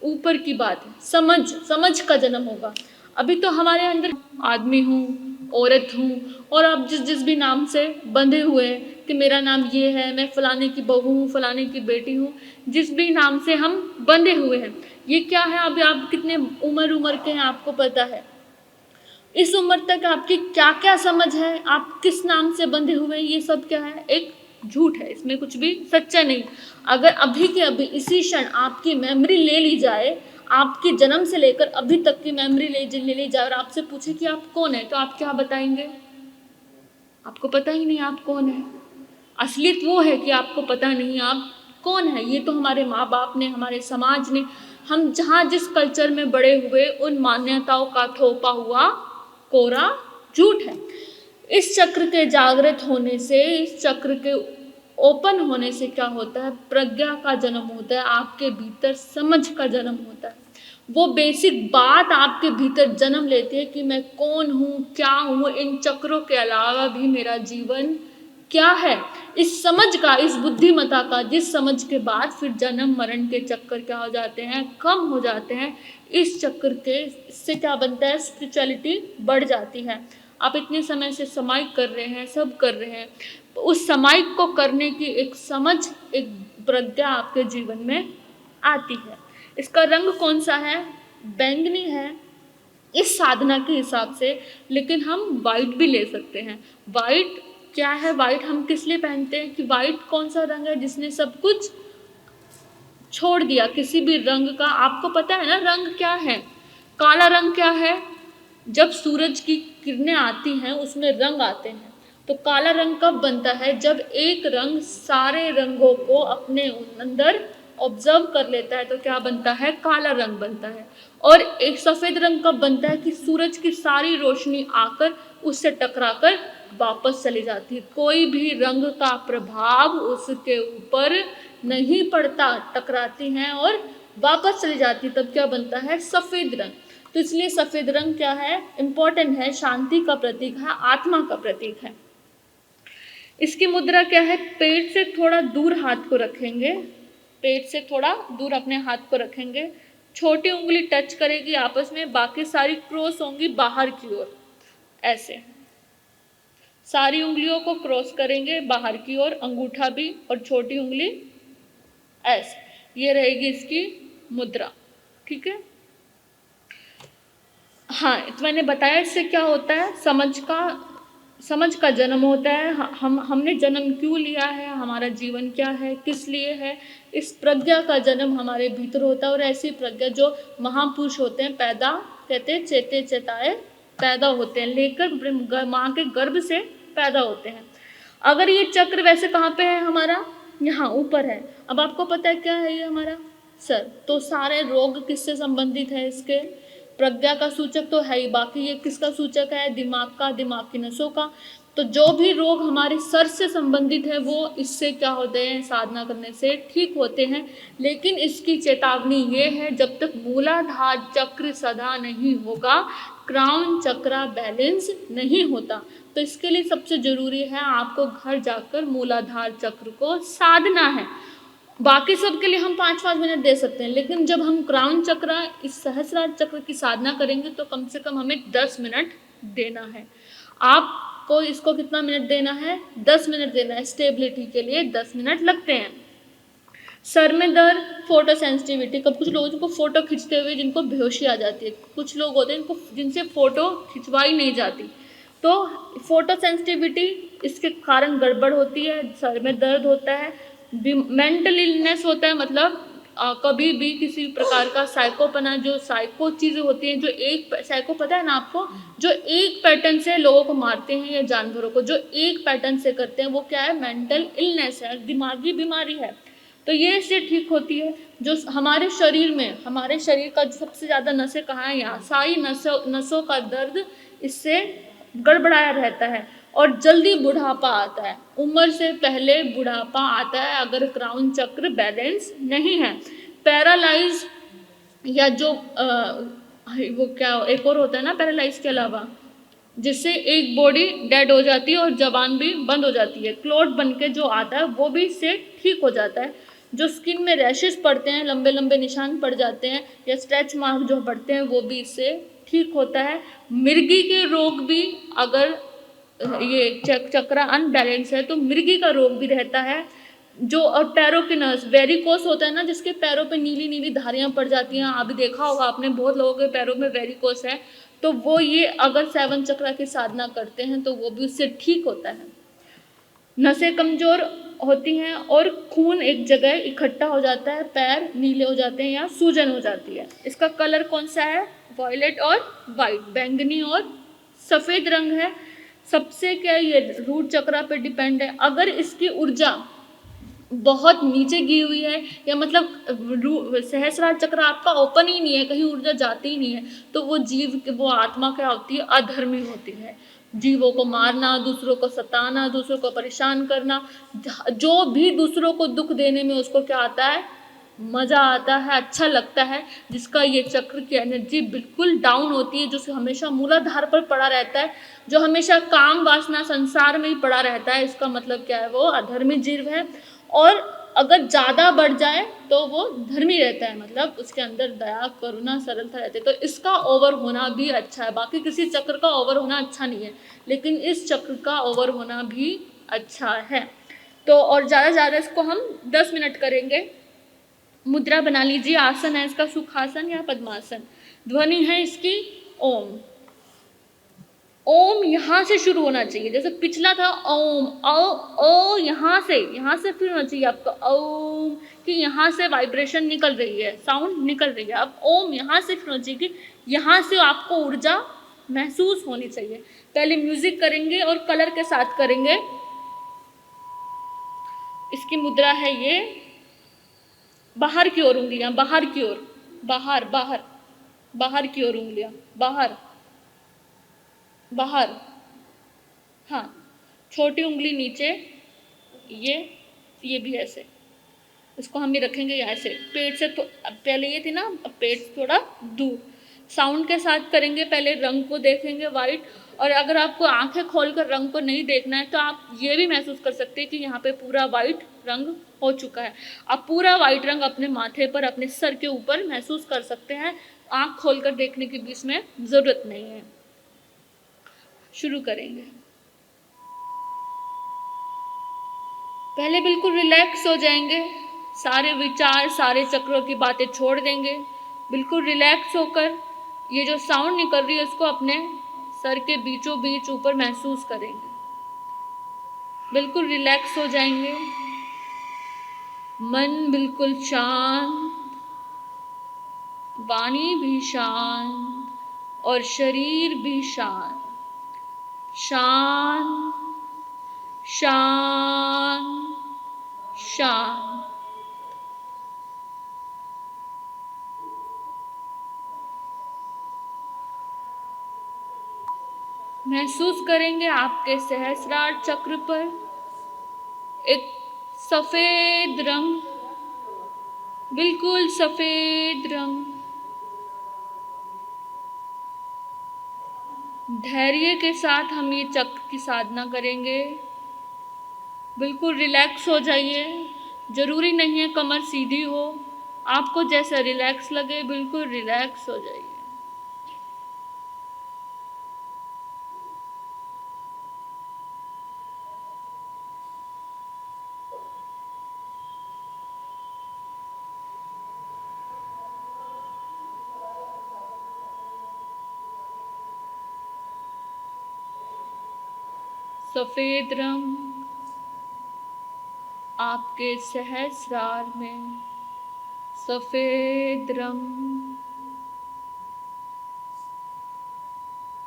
ऊपर की बात है, समझ का जन्म होगा। अभी तो हमारे अंदर आदमी हूँ, औरत हूँ, और आप जिस भी नाम से बंधे हुए हैं कि मेरा नाम ये है, मैं फलाने की बहू हूँ, फलाने की बेटी हूँ, जिस भी नाम से हम बंधे हुए हैं, ये क्या है? अभी आप कितने उम्र के हैं आपको पता है? इस उम्र तक आपकी क्या क्या समझ है, आप किस नाम से बंधे हुए हैं, ये सब क्या है? एक झूठ है, इसमें कुछ भी सच्चा नहीं। अगर अभी के अभी इसी क्षण आपकी मेमोरी ले ली जाए, आपके जन्म से लेकर अभी तक की मेमोरी ले ली जाए और आपसे पूछे कि आप कौन है, तो आप क्या बताएंगे? आपको पता ही नहीं आप कौन है। असलियत वो है कि आपको पता नहीं आप कौन है। ये तो हमारे माँ बाप ने, हमारे समाज ने, हम जहाँ जिस कल्चर में बड़े हुए, उन मान्यताओं का थोपा हुआ कोरा झूठ है। इस चक्र के जागृत होने से, इस चक्र के ओपन होने से क्या होता है? प्रज्ञा का जन्म होता है, आपके भीतर समझ का जन्म होता है। वो बेसिक बात आपके भीतर जन्म लेती है कि मैं कौन हूँ, क्या हूँ, इन चक्रों के अलावा भी मेरा जीवन क्या है। इस समझ का, इस बुद्धिमता का, जिस समझ के बाद फिर जन्म मरण के चक्कर क्या हो जाते हैं? कम हो जाते हैं। इस चक्र के इससे क्या बनता है? स्पिरिचुअलिटी बढ़ जाती है। आप इतने समय से समाइक कर रहे हैं, सब कर रहे हैं, तो उस समाइक को करने की एक समझ, एक प्रज्ञा आपके जीवन में आती है। इसका रंग कौन सा है? बैंगनी है इस साधना के हिसाब से, लेकिन हम वाइट भी ले सकते हैं। वाइट क्या है? वाइट हम किस लिए पहनते हैं? कि वाइट कौन सा रंग है जिसने सब कुछ छोड़ दिया, किसी भी रंग का। आपको पता है ना रंग क्या है? काला रंग क्या है? जब सूरज की किरणें आती हैं उसमें रंग आते हैं। तो काला रंग कब बनता है? जब एक रंग सारे रंगों को अपने अंदर ऑब्जर्व कर लेता है, तो क्या बनता है? काला रंग बनता है। और एक सफ़ेद रंग कब बनता है? कि सूरज की सारी रोशनी आकर उससे टकराकर वापस चली जाती है, कोई भी रंग का प्रभाव उसके ऊपर नहीं पड़ता, टकराती हैं और वापस चली जाती, तब क्या बनता है? सफ़ेद रंग। तो इसलिए सफ़ेद रंग क्या है? इम्पोर्टेंट है, शांति का प्रतीक है, आत्मा का प्रतीक है। इसकी मुद्रा क्या है? पेट से थोड़ा दूर हाथ को रखेंगे, पेट से थोड़ा दूर अपने हाथ को रखेंगे, छोटी उंगली टच करेगी आपस में, बाकी सारी क्रॉस होंगी बाहर की ओर, ऐसे सारी उंगलियों को क्रॉस करेंगे बाहर की ओर, अंगूठा भी और छोटी उंगली ऐसे, ये रहेगी इसकी मुद्रा। ठीक है? हाँ, तो मैंने बताया इससे क्या होता है? समझ का जन्म होता है। हमने जन्म क्यों लिया है, हमारा जीवन क्या है, किस लिए है, इस प्रज्ञा का जन्म हमारे भीतर होता है। और ऐसी प्रज्ञा जो महापुरुष होते हैं, पैदा कहते हैं चेते चेताए पैदा होते हैं, लेकर माँ के गर्भ से पैदा होते हैं। अगर ये चक्र वैसे कहाँ पे है हमारा? यहाँ ऊपर है। अब आपको पता है क्या है ये हमारा सर? तो सारे रोग किससे संबंधित है? इसके प्रज्ञा का सूचक तो है ही, बाकी ये किसका सूचक है? दिमाग का, दिमाग की नसों का। तो जो भी रोग हमारे सर से संबंधित है वो इससे क्या होते हैं? साधना करने से ठीक होते हैं। लेकिन इसकी चेतावनी ये है, जब तक मूलाधार चक्र सदा नहीं होगा, क्राउन चक्र बैलेंस नहीं होता। तो इसके लिए सबसे जरूरी है आपको घर जाकर मूलाधार चक्र को साधना है। बाकी सब के लिए हम 5-5 मिनट दे सकते हैं, लेकिन जब हम क्राउन चक्र, इस सहस्रार चक्र की साधना करेंगे तो कम से कम हमें 10 मिनट देना है। आपको इसको कितना मिनट देना है? 10 मिनट देना है। स्टेबिलिटी के लिए 10 मिनट लगते हैं। सर में दर्द, फोटो सेंसिटिविटी। कब कुछ लोगों को फोटो खींचते हुए जिनको बेहोशी आ जाती है, कुछ लोग होते हैं जिनसे फोटो खिंचवाई नहीं जाती, तो फोटो सेंसिटिविटी इसके कारण गड़बड़ होती है, सर में दर्द होता है, मेंटल इलनेस होता है, मतलब कभी भी किसी प्रकार का साइकोपना, जो साइको चीज़ें होती हैं, जो एक साइको पता है ना आपको, जो एक पैटर्न से लोगों को मारते हैं या जानवरों को जो एक पैटर्न से करते हैं, वो क्या है? मेंटल इलनेस है, दिमागी बीमारी है। तो ये इससे ठीक होती है। जो हमारे शरीर में, हमारे शरीर का जो सबसे ज़्यादा नसें कहाँ है? यहाँ। सारी नसों का दर्द इससे गड़बड़ाया रहता है और जल्दी बुढ़ापा आता है, उम्र से पहले बुढ़ापा आता है अगर क्राउन चक्र बैलेंस नहीं है। पैरालाइज या जो वो क्या एक और होता है ना पैरालाइज के अलावा, जिससे एक बॉडी डेड हो जाती है और जबान भी बंद हो जाती है, क्लोट बन के जो आता है वो भी इससे ठीक हो जाता है। जो स्किन में रैशेस पड़ते हैं, लंबे लंबे निशान पड़ जाते हैं या स्ट्रेच मार्क जो पड़ते हैं, वो भी इससे ठीक होता है। मिर्गी के रोग भी, अगर ये चक्र अनबैलेंस है तो मिर्गी का रोग भी रहता है। जो और पैरों के नर्व्स, वेरिकोस होता है ना, जिसके पैरों पे नीली नीली धारियां पड़ जाती हैं, अभी देखा होगा आपने, बहुत लोगों के पैरों में वेरिकोस है, तो वो ये अगर 7 चक्र की साधना करते हैं तो वो भी उससे ठीक होता है। नसें कमजोर होती हैं और खून एक जगह इकट्ठा हो जाता है, पैर नीले हो जाते हैं या सूजन हो जाती है। इसका कलर कौन सा है? वॉयलेट और वाइट, बैंगनी और सफ़ेद रंग है। सबसे क्या ये रूट चक्र पे डिपेंड है। अगर इसकी ऊर्जा बहुत नीचे गिरी हुई है या मतलब सहस्रार चक्र आपका ओपन ही नहीं है, कहीं ऊर्जा जाती ही नहीं है, तो वो जीव, वो आत्मा क्या होती है? अधर्मी होती है। जीवों को मारना, दूसरों को सताना, दूसरों को परेशान करना, जो भी दूसरों को दुख देने में उसको क्या आता है? मज़ा आता है, अच्छा लगता है। जिसका ये चक्र की एनर्जी बिल्कुल डाउन होती है, जो हमेशा मूलाधार पर पड़ा रहता है, जो हमेशा काम वासना संसार में ही पड़ा रहता है, इसका मतलब क्या है? वो अधर्मी जीव है। और अगर ज़्यादा बढ़ जाए तो वो धर्मी रहता है, मतलब उसके अंदर दया, करुणा, सरलता रहती है। तो इसका ओवर होना भी अच्छा है। बाकी किसी चक्र का ओवर होना अच्छा नहीं है, लेकिन इस चक्र का ओवर होना भी अच्छा है। तो और ज़्यादा से ज़्यादा इसको हम 10 मिनट करेंगे। मुद्रा बना लीजिए। आसन है इसका सुखासन या पद्मासन। ध्वनि है इसकी ओम। ओम यहाँ से शुरू होना चाहिए, जैसे पिछला था ओम, ओ यहाँ से फिर होना चाहिए आपका ओम, कि यहाँ से वाइब्रेशन निकल रही है, साउंड निकल रही है। अब ओम यहाँ से फिर होना चाहिए कि यहाँ से आपको ऊर्जा महसूस होनी चाहिए। पहले म्यूजिक करेंगे और कलर के साथ करेंगे। इसकी मुद्रा है ये, बाहर की ओर उंगलियां, बाहर की ओर, बाहर बाहर बाहर की ओर उंगलियां, बाहर बाहर, हाँ, छोटी उंगली नीचे, ये भी ऐसे, इसको हम भी रखेंगे ऐसे पेट से, तो पहले ये थी ना, अब पेट थोड़ा दूर। साउंड के साथ करेंगे। पहले रंग को देखेंगे वाइट, और अगर आपको आंखें खोलकर रंग को नहीं देखना है तो आप ये भी महसूस कर सकते हैं कि यहाँ पे पूरा वाइट रंग हो चुका है। आप पूरा वाइट रंग अपने माथे पर, अपने सर के ऊपर महसूस कर सकते हैं। आंख खोलकर देखने की भी इसमें ज़रूरत नहीं है। शुरू करेंगे। पहले बिल्कुल रिलैक्स हो जाएंगे, सारे विचार, सारे चक्रों की बातें छोड़ देंगे। बिल्कुल रिलैक्स होकर ये जो साउंड निकल रही है उसको अपने सर के बीचों बीच ऊपर महसूस करेंगे। बिल्कुल रिलैक्स हो जाएंगे। मन बिल्कुल शांत, वाणी भी शांत और शरीर भी शांत। शांत शांत शांत। महसूस करेंगे आपके सहस्रार चक्र पर एक सफेद रंग, बिल्कुल सफेद रंग। धैर्य के साथ हम ये चक्र की साधना करेंगे। बिल्कुल रिलैक्स हो जाइए। ज़रूरी नहीं है कमर सीधी हो, आपको जैसा रिलैक्स लगे बिल्कुल रिलैक्स हो जाइए। सफ़ेद रंग आपके सहस्रार में, सफ़ेद रंग,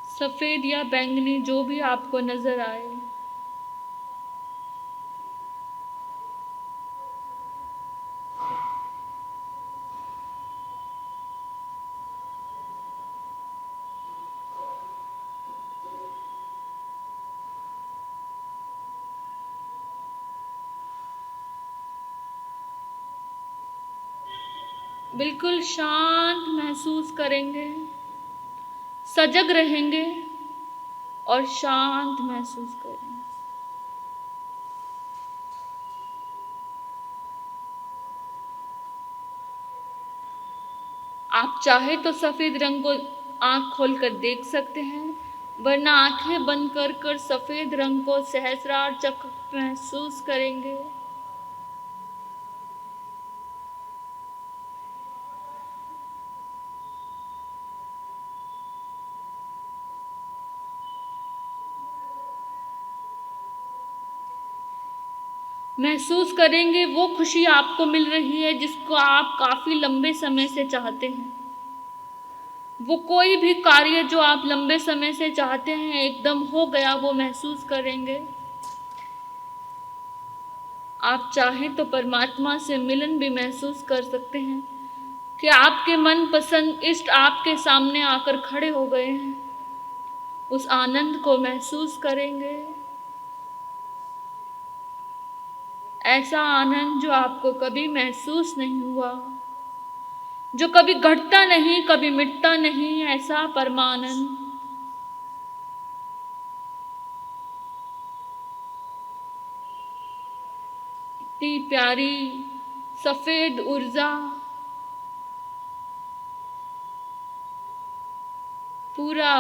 सफ़ेद या बैंगनी जो भी आपको नज़र आए। बिल्कुल शांत महसूस करेंगे, सजग रहेंगे और शांत महसूस करेंगे। आप चाहे तो सफ़ेद रंग को आँख खोलकर देख सकते हैं, वरना आँखें बंद कर कर सफ़ेद रंग को सहस्रार चक्र महसूस करेंगे। महसूस करेंगे वो खुशी आपको मिल रही है जिसको आप काफ़ी लंबे समय से चाहते हैं। वो कोई भी कार्य जो आप लंबे समय से चाहते हैं एकदम हो गया, वो महसूस करेंगे। आप चाहें तो परमात्मा से मिलन भी महसूस कर सकते हैं कि आपके मनपसंद इष्ट आपके सामने आकर खड़े हो गए हैं। उस आनंद को महसूस करेंगे, ऐसा आनंद जो आपको कभी महसूस नहीं हुआ, जो कभी घटता नहीं कभी मिटता नहीं, ऐसा परमानंद। इतनी प्यारी सफ़ेद ऊर्जा पूरा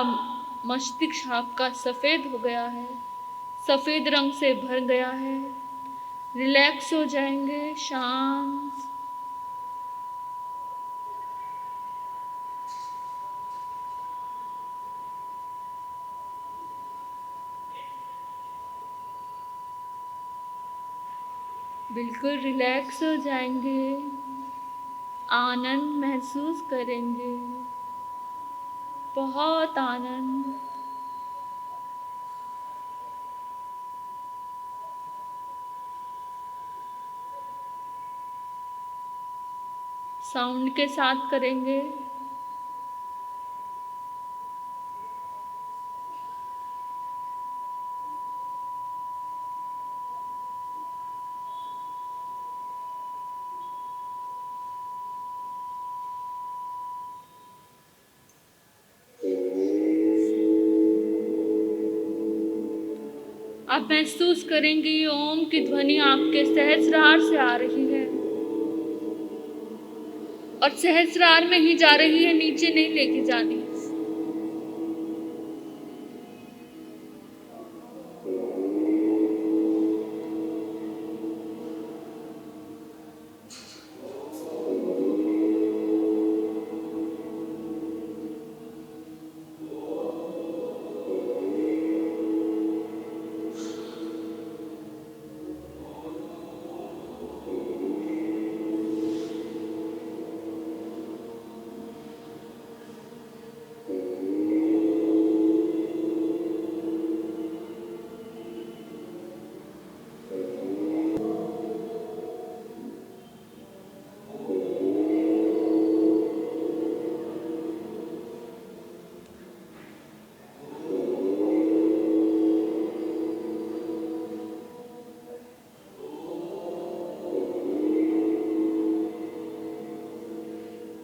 मस्तिष्क आपका सफ़ेद हो गया है, सफ़ेद रंग से भर गया है। रिलैक्स हो जाएंगे, शांत। बिल्कुल रिलैक्स हो जाएंगे, आनंद महसूस करेंगे, बहुत आनंद। साउंड के साथ करेंगे। आप महसूस करेंगे ये ओम की ध्वनि आपके सहस्रार से आ रही है और सहस्रार में ही जा रही है, नीचे नहीं लेके जानी।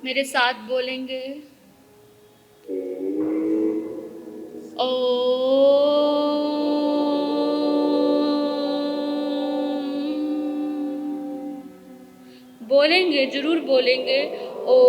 मेरे साथ बोलेंगे, ये जरूर बोलेंगे ओ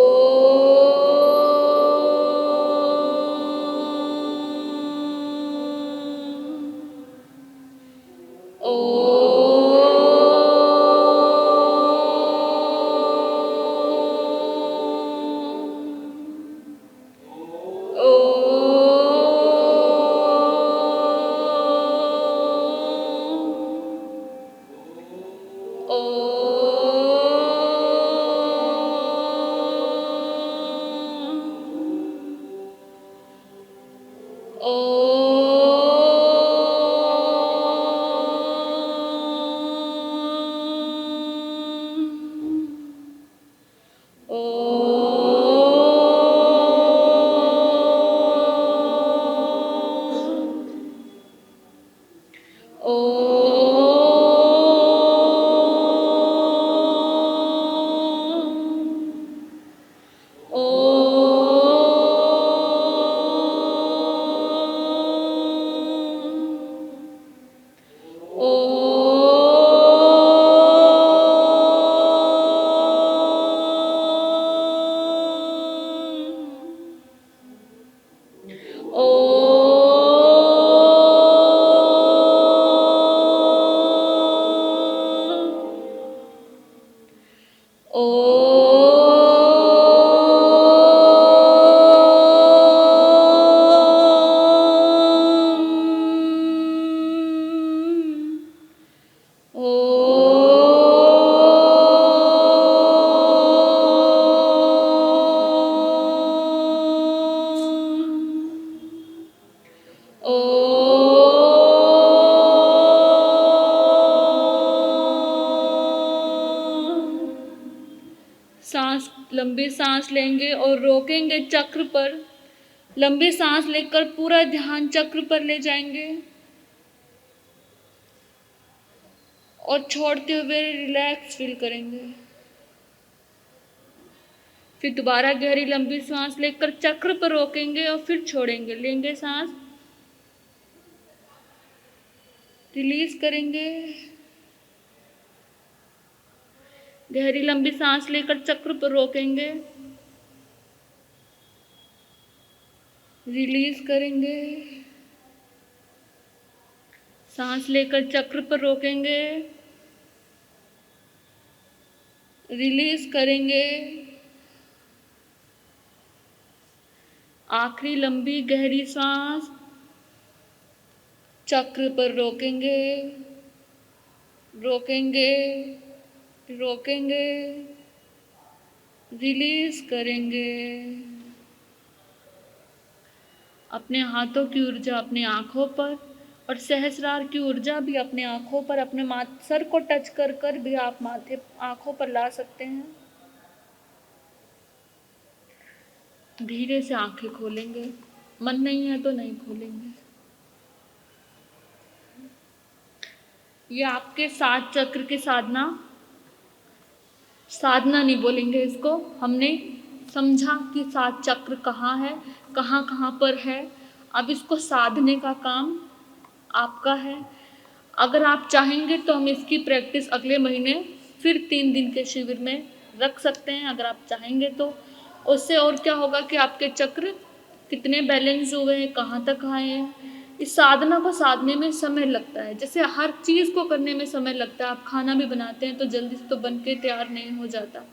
सांस, लंबी सांस लेंगे और रोकेंगे चक्र पर। लंबी सांस लेकर पूरा ध्यान चक्र पर ले जाएंगे और छोड़ते हुए रिलैक्स फील करेंगे। फिर दोबारा गहरी लंबी सांस लेकर चक्र पर रोकेंगे और फिर छोड़ेंगे। लेंगे सांस, रिलीज करेंगे। गहरी लंबी सांस लेकर चक्र पर रोकेंगे, रिलीज करेंगे। सांस लेकर चक्र पर रोकेंगे, रिलीज करेंगे। आखिरी लंबी गहरी सांस चक्र पर रोकेंगे, रोकेंगे, रोकेंगे, रिलीज करेंगे। अपने हाथों की ऊर्जा अपनी आंखों पर और सहस्रार की ऊर्जा भी अपने आंखों पर, अपने सर को टच कर कर भी आप माथे आंखों पर ला सकते हैं। धीरे से आंखें खोलेंगे, मन नहीं है तो नहीं खोलेंगे। ये आपके 7 चक्र की साधना नहीं बोलेंगे इसको, हमने समझा कि 7 चक्र कहाँ है, कहाँ कहाँ पर है। अब इसको साधने का काम आपका है। अगर आप चाहेंगे तो हम इसकी प्रैक्टिस अगले महीने फिर 3 दिन के शिविर में रख सकते हैं, अगर आप चाहेंगे तो। उससे और क्या होगा कि आपके चक्र कितने बैलेंस हुए हैं, कहाँ तक आए हैं। इस साधना को साधने में समय लगता है, जैसे हर चीज़ को करने में समय लगता है। आप खाना भी बनाते हैं तो जल्दी से तो बन के तैयार नहीं हो जाता,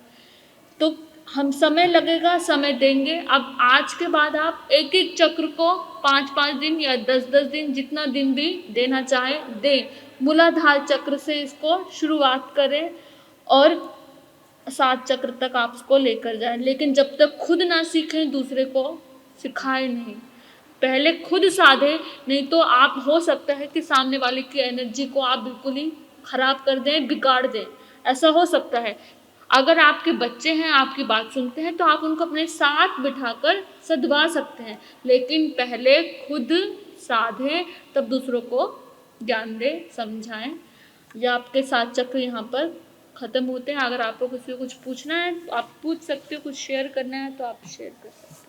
तो हम समय लगेगा, समय देंगे। अब आज के बाद आप एक एक चक्र को 5-5 दिन या 10-10 दिन, जितना दिन भी देना चाहे दें। मूलाधार चक्र से इसको शुरुआत करें और 7 चक्र तक आप इसको लेकर जाएं। लेकिन जब तक खुद ना सीखें, दूसरे को सिखाए नहीं। पहले खुद साधे, नहीं तो आप हो सकता है कि सामने वाले की एनर्जी को आप बिल्कुल ही खराब कर दें, बिगाड़ दें, ऐसा हो सकता है। अगर आपके बच्चे हैं, आपकी बात सुनते हैं, तो आप उनको अपने साथ बिठाकर सधवा सकते हैं। लेकिन पहले खुद साधें, तब दूसरों को ज्ञान दें, समझाएं। या आपके 7 चक्र यहाँ पर ख़त्म होते हैं। अगर आपको किसी को कुछ पूछना है तो आप पूछ सकते हो, कुछ शेयर करना है तो आप शेयर कर सकते हो।